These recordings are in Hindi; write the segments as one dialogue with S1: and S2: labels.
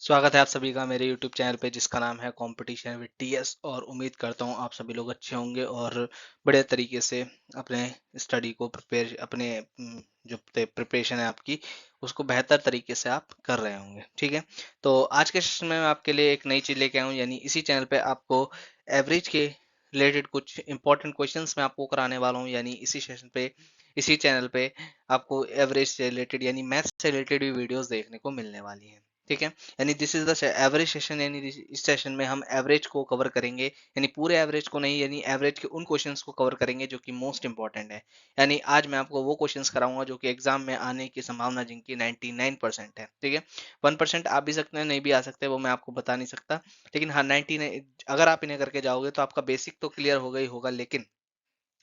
S1: स्वागत है आप सभी का मेरे YouTube चैनल पे जिसका नाम है कंपटीशन विद टीएस। और उम्मीद करता हूँ आप सभी लोग अच्छे होंगे और बड़े तरीके से अपने स्टडी को प्रिपेयर अपने जो प्रिपरेशन है आपकी उसको बेहतर तरीके से आप कर रहे होंगे। ठीक है, तो आज के सेशन में मैं आपके लिए एक नई चीज़ लेके आया हूँ, यानी इसी चैनल पे आपको एवरेज के रिलेटेड कुछ इंपॉर्टेंट क्वेश्चंस मैं आपको कराने वाला हूँ। यानी इसी सेशन पे इसी चैनल पे आपको एवरेज से रिलेटेड यानी मैथ्स से रिलेटेड भी वीडियोस देखने को मिलने वाली हैं। ठीक है, यानी this is the average session, यानी इस सेशन में हम एवरेज को कवर करेंगे, यानी पूरे एवरेज को नहीं, यानी एवरेज के उन क्वेश्चंस को कवर करेंगे जो कि मोस्ट इंपॉर्टेंट है। यानी आज मैं आपको वो क्वेश्चंस कराऊंगा जो कि एग्जाम में आने की संभावना जिनकी 99% है। ठीक है, 1% आ भी सकते हैं, नहीं भी आ सकते, वो मैं आपको बता नहीं सकता, लेकिन हाँ 99 अगर आप इन्हें करके जाओगे तो आपका बेसिक तो क्लियर होगा ही होगा। लेकिन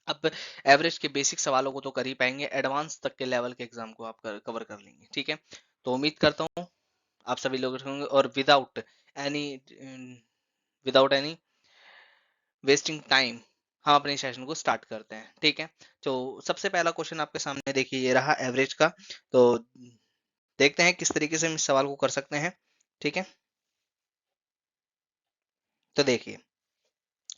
S1: अब एवरेज के बेसिक सवालों को तो कर ही पाएंगे, एडवांस तक के लेवल के एग्जाम को आप कवर कर लेंगे। ठीक है, तो उम्मीद करता हूँ आप सभी लोग होंगे और any without any wasting time हम अपने सेशन को स्टार्ट करते हैं। ठीक है, तो सबसे पहला क्वेश्चन आपके सामने देखिए, ये रहा एवरेज का। तो देखते हैं किस तरीके से हम इस सवाल को कर सकते हैं। ठीक है, तो देखिए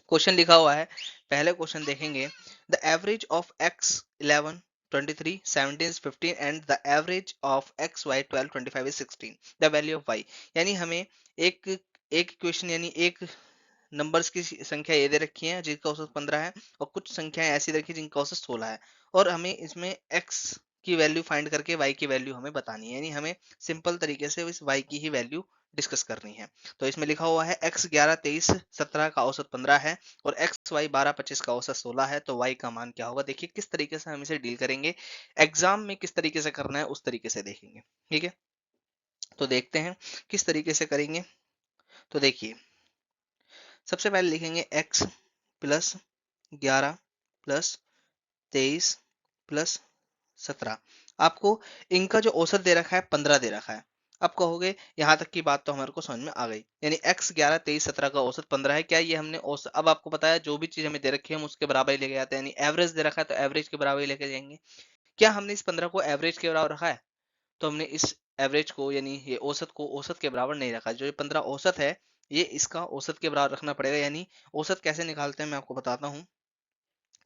S1: क्वेश्चन लिखा हुआ है, पहले क्वेश्चन देखेंगे, the average of x 11 23 17 15 and the average of x y 12 25 is 16, the value of y। यानी हमें एक एक इक्वेशन यानी एक नंबर्स की संख्या ये दे रखी है जिनका औसत 15 है, और कुछ संख्याएं ऐसी रखी जिनका औसत 16 है, और हमें इसमें x की वैल्यू फाइंड करके y की वैल्यू हमें बतानी है। यानी हमें सिंपल तरीके से इस y की ही वैल्यू डिस्कस करनी है। तो इसमें लिखा हुआ है x 11 23 17 का औसत 15 है और x y 12 25 का औसत 16 है, तो y का मान क्या होगा। देखिए किस तरीके से हम इसे डील करेंगे, एग्जाम में किस तरीके से करना है उस तरीके से देखेंगे। ठीक है, तो देखते हैं किस तरीके से करेंगे। तो देखिए सबसे पहले लिखेंगे x प्लस 11 प्लस 23 प्लस 17। आपको इनका जो औसत दे रखा है 15 दे रखा है। अब कहोगे यहाँ तक की बात तो हमारे को समझ में आ गई, यानी x 11 23 17 का औसत 15 है। क्या ये हमने औसत, अब आपको पता है जो भी चीज हमें दे रखी है हम उसके बराबर ही लेके जाते हैं, यानी एवरेज दे रखा है तो एवरेज के बराबर ही लेके जाएंगे। क्या हमने इस 15 को एवरेज के बराबर रखा है? तो हमने इस एवरेज को यानी ये औसत को औसत के बराबर नहीं रखा। जो ये 15 औसत है ये इसका औसत के बराबर रखना पड़ेगा। यानी औसत कैसे निकालते हैं मैं आपको बताता हूँ,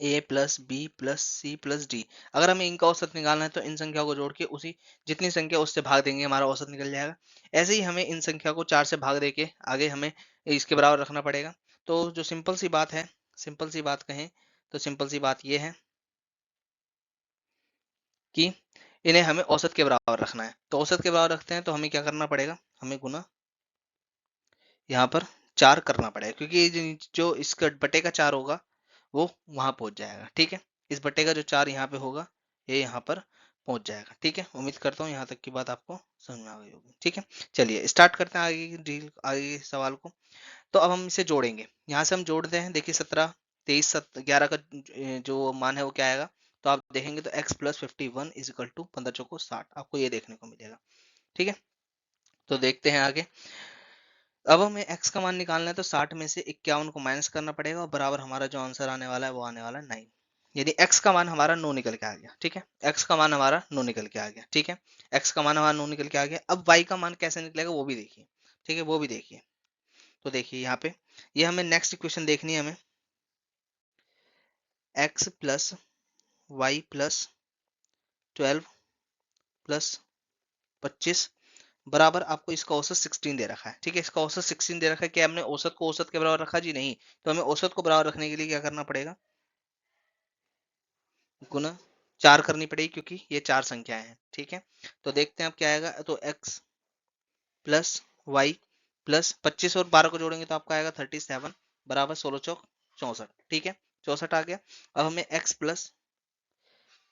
S1: A plus B plus C plus D. अगर हमें इनका औसत निकालना है तो इन संख्या को जोड़ के उसी जितनी संख्या उससे भाग देंगे हमारा औसत निकल जाएगा। ऐसे ही हमें इन संख्या को 4 से भाग देके आगे हमें इसके बराबर रखना पड़ेगा। तो जो सिंपल सी बात है, सिंपल सी बात कहें तो सिंपल सी बात यह है कि इन्हें हमें औसत के बराबर रखना है। तो औसत के बराबर रखते हैं तो हमें क्या करना पड़ेगा, हमें गुना यहाँ पर 4 करना पड़ेगा, क्योंकि ये जो इसका बटे का 4 होगा वो वहां पहुंच जाएगा। ठीक है, इस बटे का जो 4 यहाँ पे होगा ये यहाँ पर पहुंच जाएगा। ठीक है, उम्मीद करता हूँ यहाँ तक की बात आपको समझ में आ गई होगी। ठीक है, चलिए स्टार्ट करते हैं आगे की डील, आगे के सवाल को। तो अब हम इसे जोड़ेंगे, यहाँ से हम जोड़ते हैं। देखिए 17 23 11 का जो मान है वो क्या आएगा, तो आप देखेंगे तो x plus 51 is equal to 15 चौको 60, आपको ये देखने को मिलेगा। ठीक है, तो देखते हैं आगे। अब हमें x का मान निकालना है तो 60 में से 51 को माइनस करना पड़ेगा और बराबर हमारा जो आंसर आने वाला है वो आने वाला है 9। यानी x का मान हमारा 9 निकल के आ गया। ठीक है, x का मान हमारा 9 निकल के आ गया। ठीक है, x का मान हमारा 9 निकल के आ गया। अब y का मान कैसे निकलेगा वो भी देखिए। ठीक है, वो भी देखिए। तो देखिए यहाँ पे ये हमें नेक्स्ट इक्वेशन देखनी है, हमें x plus y plus 12 plus 25 बराबर आपको इसका औसत 16 दे रखा है। ठीक है, इसका औसत 16 दे रखा है। क्या हमने औसत को औसत के बराबर रखा जी? नहीं। तो हमें औसत को बराबर रखने के लिए क्या करना पड़ेगा, गुना 4 करनी पड़ेगी, क्योंकि ये 4 संख्याएं हैं। ठीक है, तो देखते हैं अब क्या आएगा। तो x प्लस वाई प्लस 25 और 12 को जोड़ेंगे तो आपका आएगा 37 बराबर 16 चौक 64। ठीक है, 64 आ गया। अब हमें x प्लस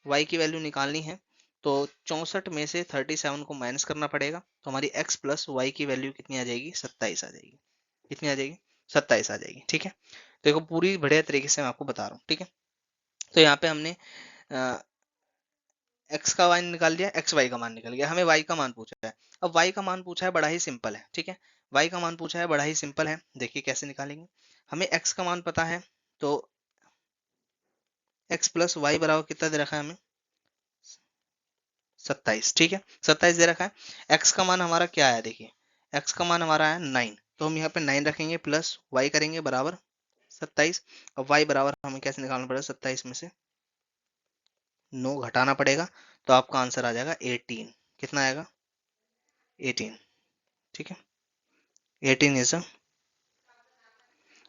S1: y की वैल्यू निकालनी है, तो 64 में से 37 को माइनस करना पड़ेगा, तो हमारी x प्लस वाई की वैल्यू कितनी आ जाएगी, 27 आ जाएगी। कितनी आ जाएगी, 27 आ जाएगी। ठीक है, तो देखो पूरी बढ़िया तरीके से मैं आपको बता रहा हूँ। ठीक है, तो यहाँ पे हमने x का मान निकाल दिया, x y का मान निकल गया। हमें y का मान पूछा है। अब y का मान पूछा है, बड़ा ही सिंपल है। ठीक है, y का मान पूछा है, बड़ा ही सिंपल है। देखिए कैसे निकालेंगे। हमें x का मान पता है, तो x प्लस वाई बराबर कितना दे रखा है हमें, 27। ठीक है, 27 दे रखा है। x का मान हमारा क्या आया देखिए, x का मान हमारा है 9, तो हम यहाँ पे 9 रखेंगे प्लस y करेंगे बराबर 27, और y बराबर हमें कैसे निकालना पड़ेगा, 27 में से 9 घटाना पड़ेगा, तो आपका आंसर आ जाएगा 18। कितना आएगा, 18। ठीक है, 18 इज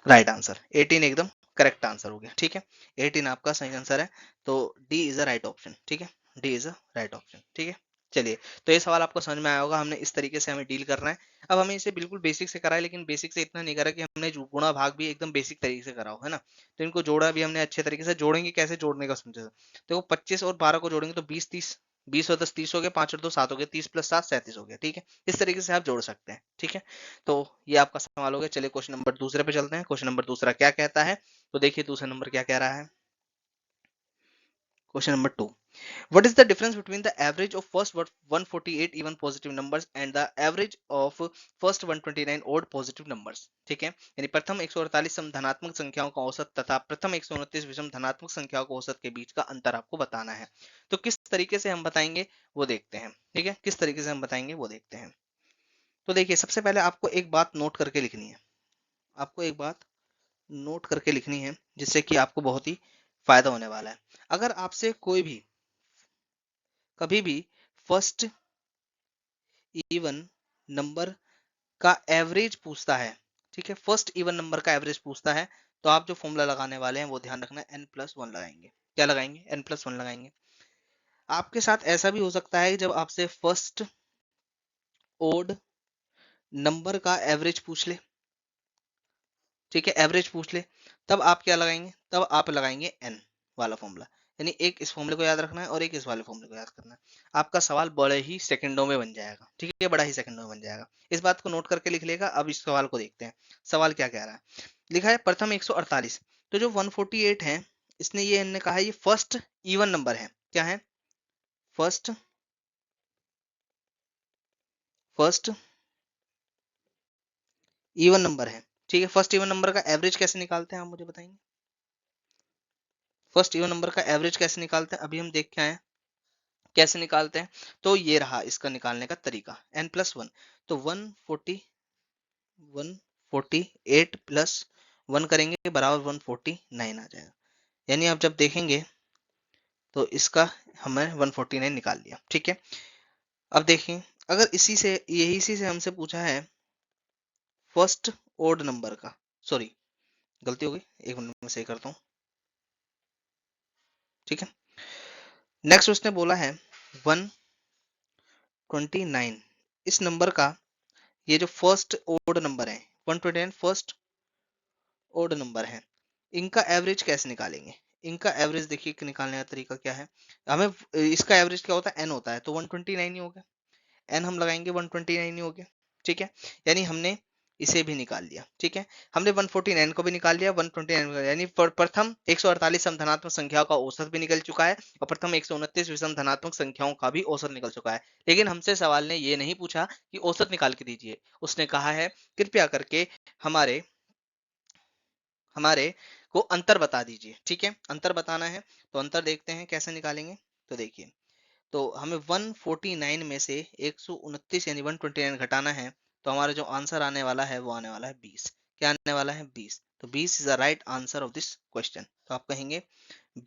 S1: राइट आंसर, 18 एकदम करेक्ट आंसर हो गया। ठीक है, 18 आपका सही आंसर है, तो D is a right option. ठीक है, D is a right option. ठीक है, चलिए, तो ये सवाल आपको समझ में आया होगा, हमने इस तरीके से हमें डील करना है। अब हमें इसे बिल्कुल बेसिक से करा है, लेकिन बेसिक से इतना नहीं करा कि हमने जो गुणा भाग भी एकदम बेसिक तरीके से करा हो, है ना। तो इनको जोड़ा भी हमने अच्छे तरीके से, जोड़ेंगे कैसे, जोड़ने का समझे। देखो 25 और 12 को जोड़ेंगे तो 20 30, 20 और 10 30 हो गया, 5 और 2 7 हो गया, 30 प्लस 7 37 हो गया। ठीक है, इस तरीके से आप जोड़ सकते हैं। ठीक है, तो ये आपका सवाल हो गया। चलिए क्वेश्चन नंबर दूसरे पे चलते हैं। क्वेश्चन नंबर दूसरा क्या कहता है, तो देखिए दूसरा नंबर क्या कह रहा है। Question number 2, what is the difference between the average of first 148 even positive numbers and the average of first 129 odd positive numbers। ठीक है, यानी प्रथम 148 सम धनात्मक संख्याओं का औसत तथा प्रथम 129 विषम धनात्मक संख्याओं का औसत के बीच का अंतर आपको बताना है। तो किस तरीके से हम बताएंगे वो देखते हैं। ठीक है, किस तरीके से हम बताएंगे वो देखते हैं। तो देखिए सबसे पहले आपको एक बात नोट करके लिखनी है, आपको एक बात नोट करके लिखनी है, जिससे कि आपको बहुत ही फायदा होने वाला है। अगर आपसे कोई भी कभी भी फर्स्ट इवन नंबर का एवरेज पूछता है, ठीक है, फर्स्ट इवन नंबर का एवरेज पूछता है, तो आप जो फॉर्मूला लगाने वाले हैं वो ध्यान रखना है, n+1 लगाएंगे। क्या लगाएंगे, n+1 लगाएंगे। आपके साथ ऐसा भी हो सकता है जब आपसे फर्स्ट ओड नंबर का एवरेज पूछ ले, ठीक है, एवरेज पूछ ले, तब आप क्या लगाएंगे, तब आप लगाएंगे n वाला फॉर्मूला। यानी एक इस फॉर्मूले को याद रखना है और एक इस वाले फॉर्मूले को याद करना है। आपका सवाल बड़े ही सेकंडों में बन जाएगा। ठीक है, बड़ा ही सेकंडों में बन जाएगा। इस बात को नोट करके लिख लेगा। अब इस सवाल को देखते हैं, सवाल क्या कह रहा है। लिखा है प्रथम 148, तो जो 148 है, इसने ये इन्होंने कहा है ये फर्स्ट इवन नंबर है। क्या है, फर्स्ट फर्स्ट इवन नंबर है। ठीक है, फर्स्ट इवन नंबर का एवरेज कैसे निकालते हैं आप मुझे बताएंगे, फर्स्ट इवन नंबर का एवरेज कैसे निकालते हैं, अभी हम देख के आए कैसे निकालते हैं। तो ये रहा इसका निकालने का तरीका, n+1, तो 148 प्लस 1 करेंगे बराबर 149 आ जाएगा। यानी आप जब देखेंगे तो इसका हमने 149 निकाल लिया। ठीक है, अब देखिए अगर इसी से हमसे पूछा है फर्स्ट ओड नंबर का, सॉरी गलती हो गई, एक मिनट में सही करता हूँ। ठीक है, नेक्स्ट उसने बोला है 129, इस नंबर का ये जो फर्स्ट ओड नंबर है 129 फर्स्ट ओड नंबर है, इनका एवरेज कैसे निकालेंगे। इनका एवरेज देखिए निकालने का तरीका क्या है। हमें इसका एवरेज क्या होता है, एन होता है, तो 129 ही हो गया, एन हम लगाएंगे 129 ही हो गया। ठीक है, यानी हमने इसे भी निकाल लिया। ठीक है, हमने 149 को भी निकाल लिया, 129 को, यानी प्रथम 148 सम धनात्मक संख्याओं का औसत भी निकल चुका है और प्रथम 129 विषम धनात्मक संख्याओं का भी औसत निकल चुका है। लेकिन हमसे सवाल ने ये नहीं पूछा कि औसत निकाल के दीजिए, उसने कहा है कृपया करके हमारे हमारे को अंतर बता दीजिए। ठीक है, अंतर बताना है, तो अंतर देखते हैं कैसे निकालेंगे। तो देखिए, तो हमें 149 में से 129 यानी 129 घटाना है, तो हमारा जो आंसर आने वाला है वो आने वाला है 20। क्या आने वाला है, 20। तो 20 is the right answer of this question. तो आप कहेंगे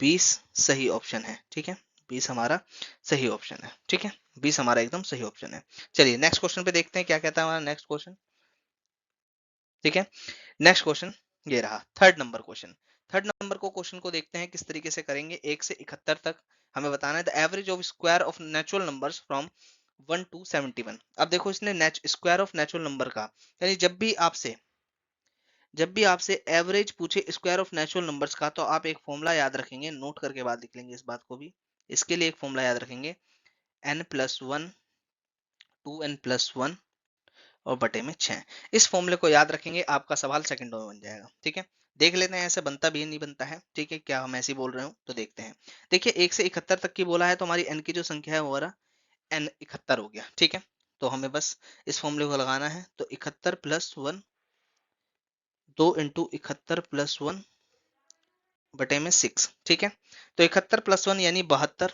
S1: 20 सही ऑप्शन है। ठीक है, 20 हमारा सही ऑप्शन है। ठीक है, 20 हमारा एकदम सही ऑप्शन है। चलिए नेक्स्ट क्वेश्चन पे देखते हैं क्या कहता है हमारा नेक्स्ट क्वेश्चन। ठीक है, नेक्स्ट क्वेश्चन ये रहा third number question. Third number को क्वेश्चन को देखते हैं किस तरीके से करेंगे। 1 से 71 तक हमें बताना है the average of square of natural numbers from 1 to 71। अब देखो इसने स्क्वायर ऑफ नेचुरल नंबर का, यानी जब भी आपसे एवरेज पूछे स्क्वायर ऑफ नेचुरल नंबर्स का, तो आप एक फॉर्मूला याद रखेंगे, नोट करके बाद लिख लेंगे इस बात को भी। इसके लिए एक फॉर्मूला याद रखेंगे, n+1 2n+1 और बटे में 6। इस फॉर्मूले को याद रखेंगे, आपका सवाल सेकंडों में बन जाएगा। ठीक है, देख लेते हैं ऐसे बनता भी नहीं बनता है। ठीक है, क्या हम ऐसे बोल रहे हो, तो देखते हैं। देखिए 1 से 71 तक की बोला है, तो हमारी n की जो संख्या है वो n 71 हो गया। ठीक है, तो हमें बस इस फॉर्मूले को लगाना है, तो 71 प्लस 1, 2 इंटू 71 प्लस 1 बटे में 6। ठीक है, तो 71 प्लस 1 यानी 72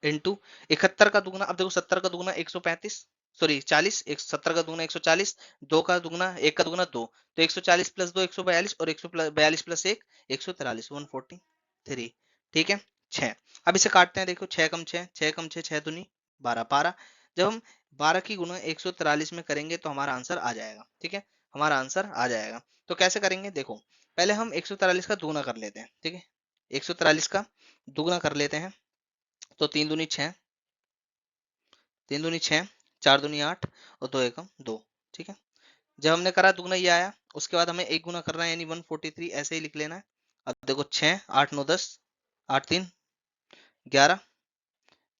S1: इंटू 71 का दुगना, अब देखो 70 का दुगना 135, सॉरी 40, 17 का दुगना 140, 2 का दुगना 1 का दुगना 2, तो 140 प्लस 2 142 और 142 प्लस 1 143 143, ठीक है 6। अब इसे काटते हैं, देखो 6 कम 6 6 कम 6 6 दूनी 12 12। जब हम 12 की गुना 143 में करेंगे तो हमारा आंसर आ जाएगा, ठीक है हमारा आंसर आ जाएगा। तो कैसे करेंगे, देखो पहले हम 143 का दुगना कर लेते हैं, ठीक है 143 का दुगना कर लेते हैं, तो 3 दूनी 6, 3 दूनी 6, 4 दूनी 8 और 2 एकम 2, ठीक है। जब हमने करा दुगना ये आया, उसके बाद हमें एक गुना करना है यानी 143 ऐसे ही लिख लेना है। अब देखो 6 8 9 10, 8 3 11,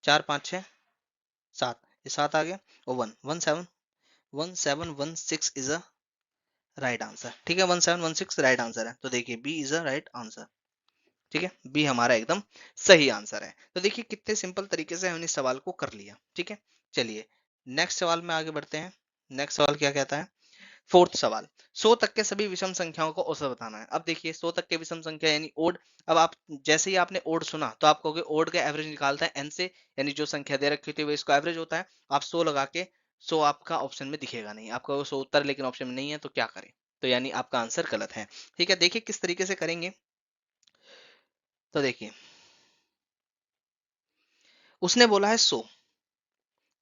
S1: 4 5 6 7, ये 7 आ गया और 1 1716 इज अ राइट आंसर, ठीक है 1716 राइट आंसर है। तो देखिए B is a right answer, ठीक है बी हमारा एकदम सही आंसर है। तो देखिए कितने सिंपल तरीके से हमने इस सवाल को कर लिया, ठीक है। चलिए नेक्स्ट सवाल में आगे बढ़ते हैं। नेक्स्ट सवाल क्या कहता है, फोर्थ सवाल, 100 तक के सभी विषम संख्याओं को औसत बताना है। अब देखिए 100 तक के विषम संख्या यानी ओड। अब आप जैसे ही आपने ओड सुना तो आप कहोगे ओड का एवरेज निकालता है एन से, यानी जो संख्या दे रखी होती है वो इसका एवरेज होता है। आप 100 लगा के 100 आपका ऑप्शन में दिखेगा नहीं, आपका वो 100 उत्तर लेकिन ऑप्शन में नहीं है, तो क्या करें, तो यानी आपका आंसर गलत है, ठीक है। देखिए किस तरीके से करेंगे, तो देखिए उसने बोला है 100,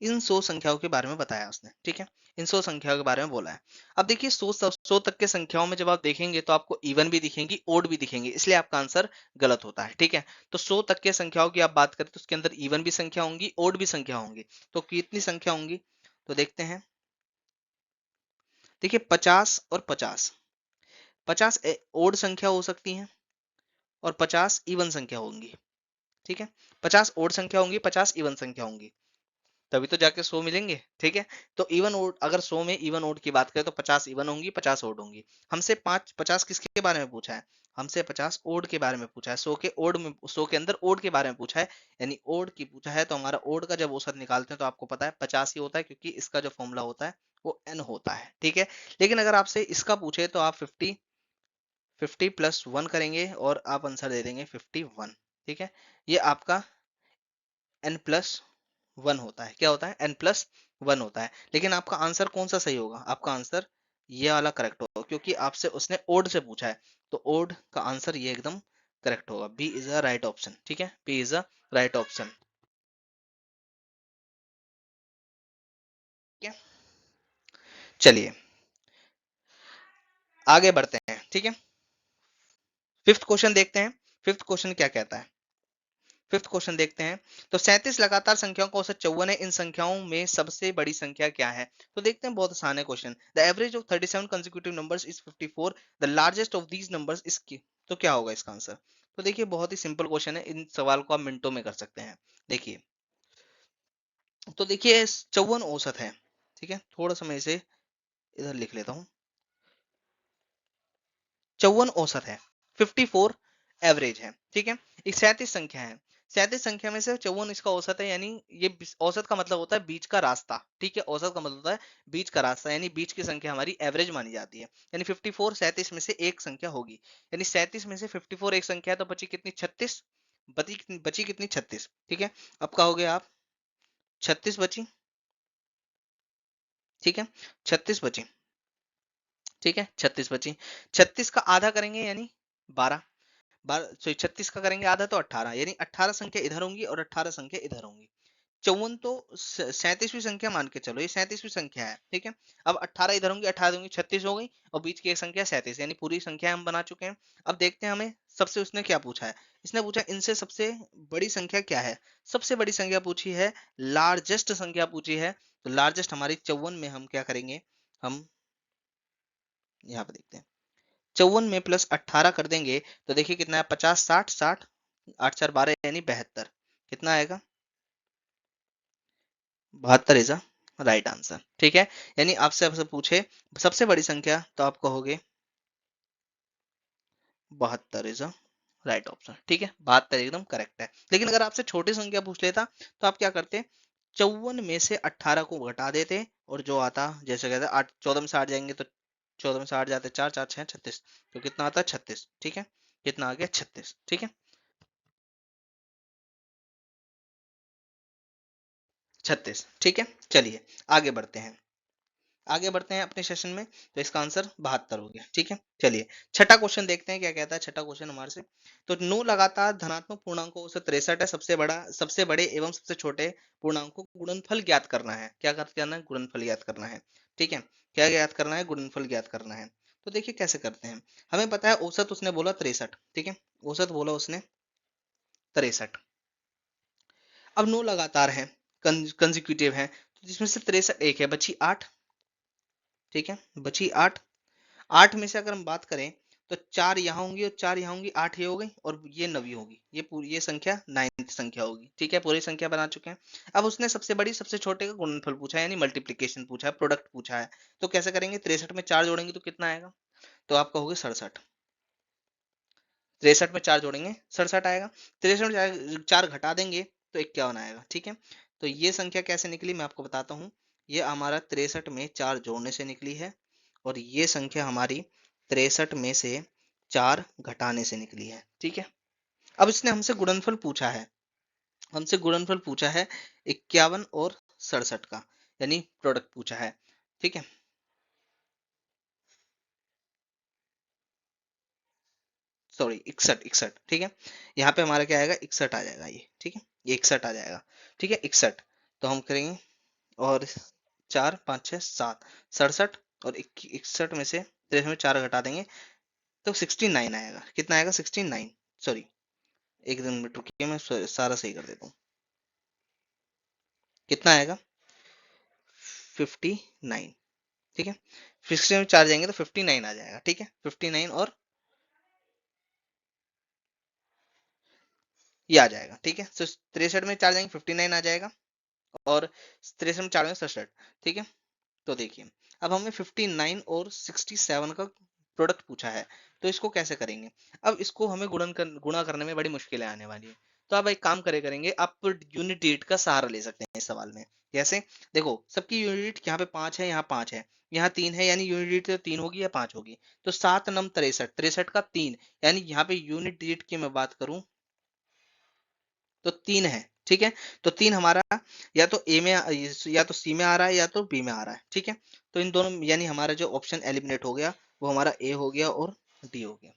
S1: इन 100 संख्याओं के बारे में बताया उसने, ठीक है इन 100 संख्याओं के बारे में बोला है। अब देखिए 100 तक के संख्याओं में जब आप देखेंगे तो आपको इवन भी दिखेंगी ओड भी दिखेंगी, इसलिए आपका आंसर गलत होता है, ठीक है। तो 100 तक के संख्याओं की आप बात करें तो उसके अंदर इवन भी संख्या होंगी ओड भी संख्या होंगी। तो कितनी संख्या होंगी, तो देखते हैं। देखिए 50 और 50, 50 ओड संख्या हो सकती है और 50 इवन संख्या होंगी, ठीक है 50 ओड संख्या होंगी 50 इवन संख्या होंगी, तभी तो जाके 100 मिलेंगे, ठीक है। तो इवन ओड, अगर 100 में इवन ओड की बात करें तो 50 इवन होंगी 50 ओड होंगी। हमसे 50 किसके बारे में पूछा है, हमसे 50 ओड के बारे में पूछा है, 100 के ओड में 100 के अंदर ओड के बारे में पूछा है, यानी ओड की पूछा है। तो हमारा ओड का जब औसत निकालते हैं तो आपको पता है 50 ही होता है, क्योंकि इसका जो फॉर्मूला होता है वो n होता है, ठीक है। लेकिन अगर आपसे इसका पूछे तो आप 50 प्लस 1 करेंगे और आप आंसर दे देंगे 51, ठीक है। ये आपका n प्लस 1 होता है, क्या होता है n प्लस 1 होता है। लेकिन आपका आंसर कौन सा सही होगा, आपका आंसर ये वाला करेक्ट होगा, क्योंकि आपसे उसने ओड से पूछा है, तो ओड का आंसर ये एकदम करेक्ट होगा, B is a right option, ठीक है B is a right option, ठीक है। चलिए आगे बढ़ते हैं, ठीक है। फिफ्थ क्वेश्चन देखते हैं, फिफ्थ क्वेश्चन क्या कहता है। फिफ्थ क्वेश्चन देखते हैं, तो 37 लगातार संख्याओं का औसत 54 है, इन संख्याओं में सबसे बड़ी संख्या क्या है। तो देखते हैं, बहुत आसान है question. The average of 37 consecutive numbers is 54, the largest of these numbers is, तो क्या होगा इसका आंसर। तो देखिए बहुत ही सिंपल क्वेश्चन है, इन सवाल को आप मिनटों में कर सकते हैं। देखिए तो देखिए 54 औसत है, ठीक है थोड़ा सा मैं इसे इधर लिख लेता हूँ। 54 औसत है, 54 एवरेज है, ठीक है। एक 37 संख्या है, 37 संख्या में से 54 इसका औसत है, यानी ये औसत का मतलब होता है बीच का रास्ता, ठीक है औसत का मतलब होता है बीच का रास्ता, यानी बीच की संख्या हमारी एवरेज मानी जाती है। यानी 54 37 में से एक संख्या होगी, यानी 37 में से 54 एक संख्या है, तो बची कितनी 36, बची कितनी 36, ठीक है। अब कहोगे आप 36 बची, ठीक है 36 बची, ठीक है 36 बची। 36 का आधा करेंगे यानी 12, 12 सॉरी 36 का करेंगे आधा तो 18, यानी 18 संख्या इधर होंगी और 18 संख्या इधर होंगी। 54 तो 37वीं संख्या मान के चलो, ये 37वीं संख्या है, ठीक है। अब 18 इधर होंगी 18 होंगी 36 हो गई, और बीच की एक संख्या 37, यानी पूरी संख्या हम बना चुके हैं। अब देखते हैं हमें सबसे उसने क्या पूछा है, इसने पूछा इनसे सबसे बड़ी संख्या क्या है। सबसे बड़ी संख्या पूछी है, लार्जेस्ट संख्या पूछी है, तो लार्जेस्ट हमारी 54 में हम क्या करेंगे, हम यहाँ पे देखते हैं 54 में प्लस 18 कर देंगे तो देखिए कितना है 50 60 60, 8 4 12 यानी 72, कितना आएगा 72 इज अ राइट आंसर, ठीक है। यानी आपसे आपसे पूछे सबसे बड़ी संख्या तो आप कहोगे 72 इज अ राइट ऑप्शन, ठीक है 72 एकदम करेक्ट है। लेकिन अगर आपसे छोटी संख्या पूछ लेता तो आप क्या करते, 54 में से 18 को घटा देते और जो आता, जैसे कहते 8 14 में से 8 जाएंगे तो 14 में से 8 जाते 4 4 6 36, तो कितना आता है 36, ठीक है कितना आ गया 36, ठीक है। 36। ठीक है, चलिए आगे बढ़ते हैं, आगे बढ़ते हैं अपने सेशन में। तो इसका आंसर 72 हो गया। ठीक है, चलिए छठा क्वेश्चन देखते हैं क्या कहता है छठा क्वेश्चन हमारे से। तो 9 लगातार धनात्मक पूर्णांकों से 63 है, सबसे बड़े एवं सबसे छोटे पूर्णांकों को गुणनफल ज्ञात करना है। क्या करना है? गुणनफल ज्ञात करना है। ठीक है, क्या ज्ञात करना है? गुणनफल ज्ञात करना है। तो देखिए कैसे करते हैं। हमें पता है औसत उसने बोला 63। ठीक है, औसत बोला उसने 63। अब 9 लगातार है, कंजिक्यूटिव है, तो जिसमें से 63 एक है, बची 8। ठीक है, बची 8। 8 में से अगर हम बात करें तो 4 यहाँ होंगी और 4 यहाँ होंगी, 8 ये हो गई और ये 9 होगी। ये पूरी ये संख्या 9th संख्या होगी। ठीक है, पूरी संख्या बना चुके हैं। अब उसने सबसे बड़ी सबसे छोटे का गुणनफल पूछा है, यानी मल्टीप्लीकेशन पूछा है, प्रोडक्ट पूछा है। तो कैसे करेंगे? 63 में 4 जोड़ेंगे तो कितना आएगा? तो आपका होगा 67। 63 में 4 जोड़ेंगे 67 आएगा। 63 में 4 घटा देंगे तो 51 आएगा। ठीक है, तो ये संख्या कैसे निकली मैं आपको बताता हूँ। ये हमारा 63 में 4 जोड़ने से निकली है और ये संख्या हमारी 63 में से 4 घटाने से निकली है। ठीक है, अब इसने हमसे गुणनफल पूछा है, हमसे गुणनफल पूछा है 51 और 67 का, यानी प्रोडक्ट पूछा है। ठीक है, सॉरी 61, 61। ठीक है, यहाँ पे हमारा क्या आएगा? 61 आ जाएगा ये। ठीक है, ये 61 आ जाएगा। ठीक है, 61। तो हम करेंगे और 4 5 6 7 67 और 61 में से 63 में 4 घटा देंगे तो 69 आएगा। कितना आएगा? 69। सॉरी, एक दिन में रुकिए, मैं सारा सही कर देता हूँ। कितना आएगा? 59। ठीक है, 60 में 4 जाएंगे तो 59 आ जाएगा। ठीक है, 59 और ये आ जाएगा। ठीक है, तो 63 में 4 जाएंगे 59 आ जाएगा और 63 में 4 जाएंगे 67। ठीक है, तो देखिए अब हमें 59 और 67 का प्रोडक्ट पूछा है, तो इसको कैसे करेंगे? अब इसको हमें गुणा करने में बड़ी मुश्किलें आने वाली है। तो आप एक काम करेंगे, आप यूनिट डिजिट का सहारा ले सकते हैं इस सवाल में। जैसे देखो, सबकी यूनिट यहाँ पे 5 है, यहाँ 5 है, यहाँ 3 है, यानी यूनिट डिजिट तो 3 होगी या 5 होगी। तो 7 नम 63, 63 का 3, यानी यहाँ पे यूनिट डिजिट की मैं बात करूं तो 3 है। ठीक है, तो 3 हमारा या तो ए में या तो सी में आ रहा है या तो बी में आ रहा है। ठीक है, तो इन दोनों यानी हमारा जो ऑप्शन एलिमिनेट हो गया वो हमारा ए हो गया और डी हो गया।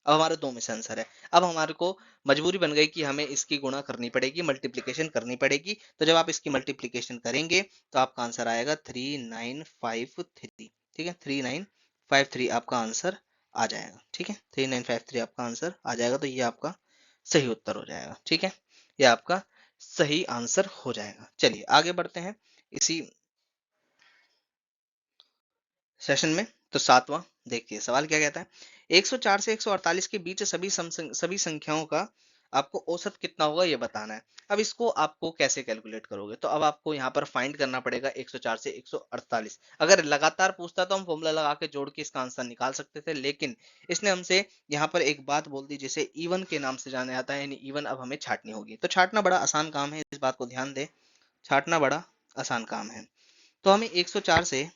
S1: अब हमारे दो में से आंसर है। अब हमारे को मजबूरी बन गई कि हमें इसकी गुणा करनी पड़ेगी, मल्टीप्लीकेशन करनी पड़ेगी। तो जब आप इसकी मल्टीप्लीकेशन करेंगे तो आपका आंसर आएगा 3953। ठीक है, 3953 आपका आंसर आ जाएगा। ठीक है, 3953 आपका आंसर आ जाएगा, तो ये आपका सही उत्तर हो जाएगा। ठीक है, ये आपका सही आंसर हो जाएगा। चलिए आगे बढ़ते हैं इसी सेशन में। तो सातवां देखिए सवाल क्या कहता है। 104 से 148 के बीच सभी संख्याओं का आपको औसत कितना होगा ये बताना है। अब इसको आपको कैसे कैलकुलेट करोगे? तो अब आपको यहाँ पर फाइंड करना पड़ेगा 104 से 148। अगर लगातार पूछता तो हम फॉर्मूला लगा के जोड़ के इसका आंसर निकाल सकते थे, लेकिन इसने हमसे यहाँ पर एक बात बोल दी जिसे इवन के नाम से जाना जाता है, यानी इवन अब हमें छाटनी होगी। तो छाटना बड़ा आसान काम है, इस बात को ध्यान दे, छाटना बड़ा आसान काम है। तो हमें 104 से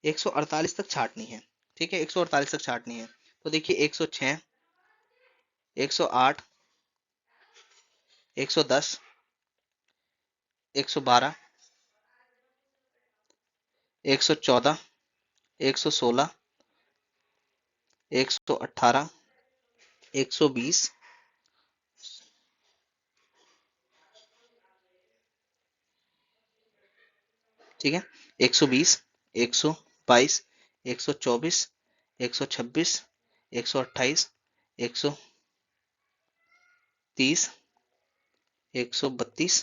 S1: 148 तक छाटनी है। ठीक है, 148 तक छाटनी है। तो देखिए 106, 108, 110, 112, 114, 116, 118, 120, ठीक है, 120, 122, 124, 126, 128, 130, 132, 134,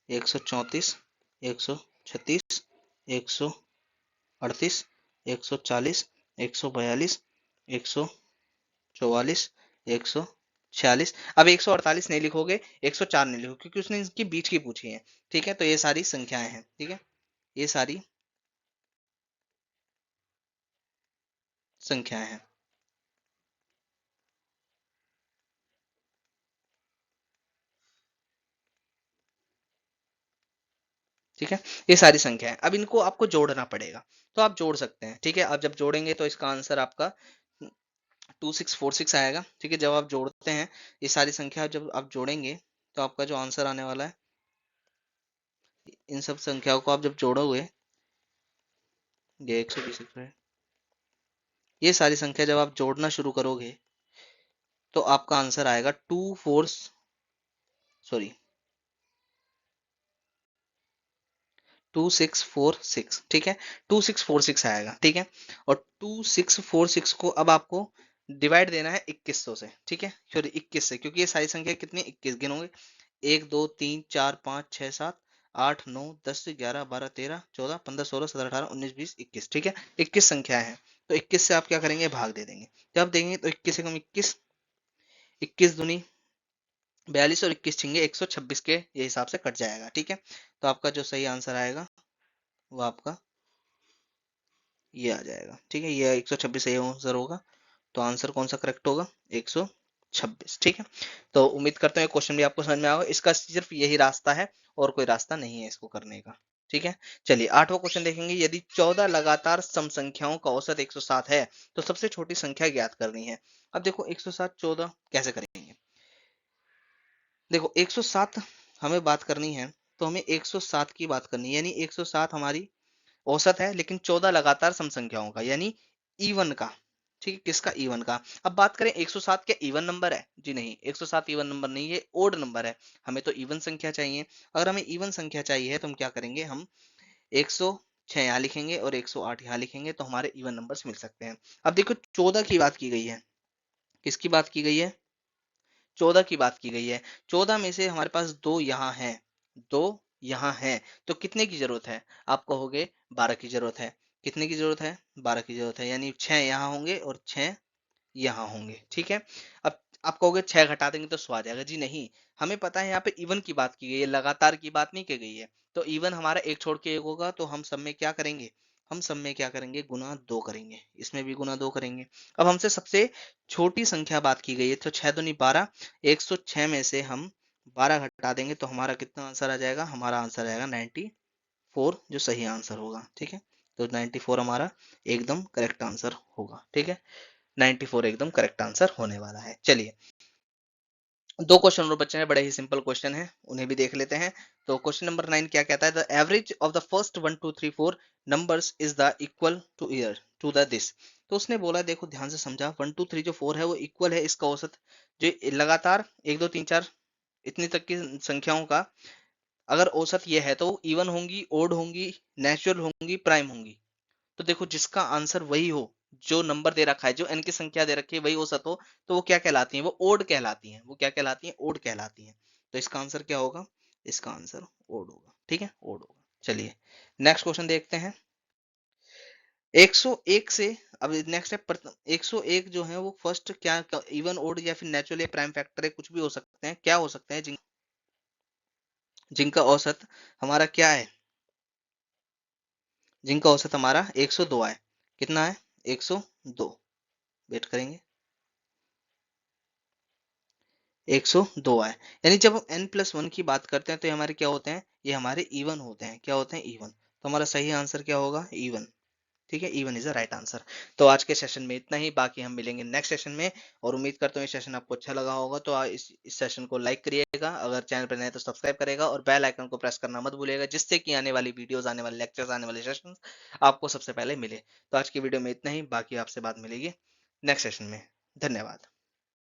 S1: 136, 138, 140, 142, 144, 146। अब 148 नहीं लिखोगे, 104 नहीं लिखोगे, क्योंकि उसने इसकी बीच की पूछी है। ठीक है, तो ये सारी संख्याएं हैं। ठीक है, ये सारी संख्याएं हैं। ठीक है, ये सारी संख्या है। अब इनको आपको जोड़ना पड़ेगा, तो आप जोड़ सकते हैं। ठीक है, अब जब जोड़ेंगे तो इसका आंसर आपका 2646 आएगा। ठीक है, जब आप जोड़ते हैं ये सारी संख्या जब आप जोड़ेंगे तो आपका जो आंसर आने वाला है इन सब संख्याओं को आप जब जोड़ोगे, ये 120 है, ये सारी संख्या जब आप जोड़ना शुरू करोगे तो आपका आंसर आएगा 2646, ठीक है, 2646 आएगा, ठीक है। और 2646 को अब आपको डिवाइड देना है 2100 से, ठीक है, सॉरी 21 से, क्योंकि ये सारी संख्या कितनी 21 गिनोगे, 1 2 3 4 5 6 7 8 9 10 11 12 13 14 15 16 17 18 19 20 21, ठीक है, 21 संख्या है। तो 21 से आप क्या करेंगे, भाग दे देंगे। जब देंगे तो 21 एकम 21, 21 दूनी 42 और 21 छिंगे 126 के ये हिसाब से कट जाएगा, ठीक है। तो आपका जो सही आंसर आएगा वो आपका ये आ जाएगा, ठीक है, ये 126 सही आंसर होगा। तो आंसर कौन सा करेक्ट होगा, 126, ठीक है। तो उम्मीद करते हैं क्वेश्चन भी आपको समझ में आएगा, इसका सिर्फ यही रास्ता है और कोई रास्ता नहीं है इसको करने का, ठीक है। चलिए 8वां क्वेश्चन देखेंगे। यदि 14 लगातार सम संख्याओं का औसत 107 है तो सबसे छोटी संख्या ज्ञात करनी है। अब देखो 107 14 कैसे करेंगे। देखो 107 हमें बात करनी है, तो हमें 107 की बात करनी है, यानी 107 हमारी औसत है, लेकिन 14 लगातार सम संख्याओं का, यानी इवन का, ठीक है, किसका, इवन का। अब बात करें 107 क्या इवन नंबर है, जी नहीं, 107 इवन नंबर नहीं, ये ओड नंबर है, हमें तो इवन संख्या चाहिए। अगर हमें इवन संख्या चाहिए है तो हम क्या करेंगे, हम 106 यहाँ लिखेंगे और 108 यहाँ लिखेंगे, तो हमारे इवन नंबर्स मिल सकते हैं। अब देखो 14 की बात की गई है, किसकी बात की गई है, 14 की बात की गई है। 14 में से हमारे पास दो यहाँ हैं, दो यहाँ हैं, तो कितने की जरूरत है, आप कहोगे 12 की जरूरत है। कितने की जरूरत है, 12 की जरूरत है, यानी 6 यहाँ होंगे और 6 यहाँ होंगे, ठीक है। अब आप कहोगे 6 घटा देंगे तो 100 आ जाएगा, जी नहीं, हमें पता है यहाँ पे इवन की बात की गई है, लगातार की बात नहीं की गई है। तो इवन हमारा एक छोड़ के एक होगा, तो हम सब में क्या करेंगे, हम सब में क्या करेंगे, गुना 2 करेंगे, इसमें भी गुना 2 करेंगे। अब हमसे सबसे छोटी संख्या बात की गई है, तो 6 दूनी 12, 106 में से हम 12 घटा देंगे तो हमारा कितना आंसर आ जाएगा, हमारा आंसर आएगा 94, जो सही आंसर होगा, ठीक है। तो 94 हमारा एकदम करेक्ट आंसर होगा, ठीक है, 94 एकदम करेक्ट आंसर होने वाला है। चलिए दो क्वेश्चन और बच्चे हैं, बड़े ही सिंपल क्वेश्चन हैं, उन्हें भी देख लेते हैं। तो क्वेश्चन नंबर 9 क्या कहता है, the average of the first 1 2 3 4 numbers is the equal to year to the this. तो उसने बोला, देखो ध्यान से समझा, 1 2 3 जो 4 है वो इक्वल है इसका औसत, जो लगातार 1 2 3 4 इतनी तक की संख्याओं का अगर औसत ये है तो इवन होंगी, ओड होंगी, नेचुरल होंगी, प्राइम होंगी। तो देखो जिसका आंसर वही हो, जो नंबर दे रखा है, जो n की संख्या दे रखी है वही औसत हो, तो वो क्या कहलाती है, वो ओड कहलाती है, वो क्या कहलाती है, ओड कहलाती है। तो इसका आंसर क्या होगा, इसका आंसर ओड होगा, ठीक है, ओड होगा। चलिए नेक्स्ट क्वेश्चन देखते हैं। 101 से, अब नेक्स्ट है 101 जो है वो फर्स्ट क्या, इवन ओड या फिर नेचुरल या प्राइम फैक्टर है, कुछ भी हो सकते हैं, क्या हो सकते हैं जिनका औसत हमारा क्या है, जिनका औसत हमारा 102 है, कितना है 102, वेट करेंगे, 102 आए, यानी जब हम n+1 की बात करते हैं तो ये हमारे क्या होते हैं, ये हमारे इवन होते हैं, क्या होते हैं, इवन। तो हमारा सही आंसर क्या होगा, इवन, ठीक है, even is the right answer. तो आज के सेशन में इतना ही, बाकी हम मिलेंगे नेक्स्ट सेशन में। और उम्मीद करता हूँ ये सेशन आपको अच्छा लगा होगा, तो इस सेशन को लाइक करिएगा, अगर चैनल पर नए तो सब्सक्राइब करेगा और बेल आइकन को प्रेस करना मत भूलिएगा, जिससे कि आने वाली वीडियोस, आने वाले लेक्चर्स, आने वाले सेशन आपको सबसे पहले मिले। तो आज की वीडियो में इतना ही, बाकी आपसे बात मिलेगी नेक्स्ट सेशन में। धन्यवाद।